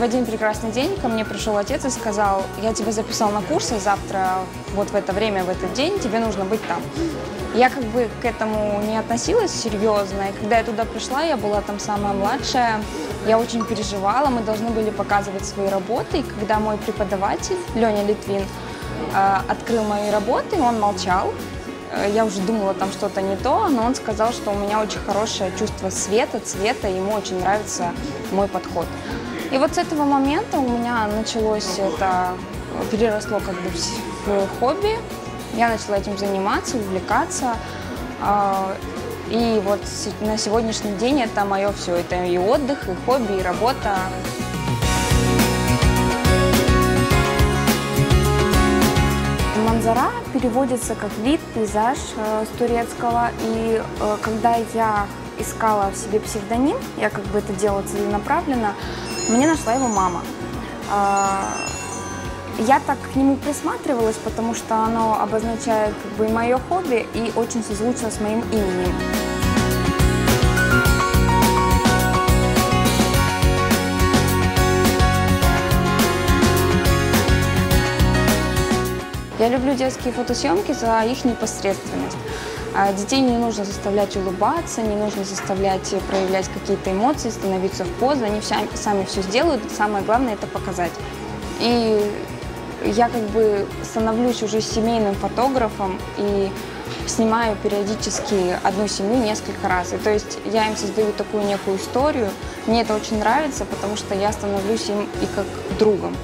в один прекрасный день ко мне пришел отец и сказал: я тебя записал на курсы, завтра вот в это время, в этот день тебе нужно быть там. Я как бы к этому не относилась серьезно, и когда я туда пришла, я была там самая младшая, я очень переживала, мы должны были показывать свои работы, и когда мой преподаватель, Леня Литвин, открыл мои работы, он молчал. Я уже думала, там что-то не то, но он сказал, что у меня очень хорошее чувство света, цвета, ему очень нравится мой подход. И вот с этого момента у меня началось это, переросло как бы в хобби. Я начала этим заниматься, увлекаться. И вот на сегодняшний день это мое все. Это и отдых, и хобби, и работа. Манзара переводится как вид, пейзаж с турецкого. И когда я искала в себе псевдоним, я как бы это делала целенаправленно, мне нашла его мама. Я так к нему присматривалась, потому что оно обозначает как бы и мое хобби, и очень созвучно с моим именем. Я люблю детские фотосъемки за их непосредственность. Детей не нужно заставлять улыбаться, не нужно заставлять проявлять какие-то эмоции, становиться в позу. Они сами все сделают, самое главное – это показать. И я как бы становлюсь уже семейным фотографом и снимаю периодически одну семью несколько раз. И то есть я им создаю такую некую историю. Мне это очень нравится, потому что я становлюсь им и как другом.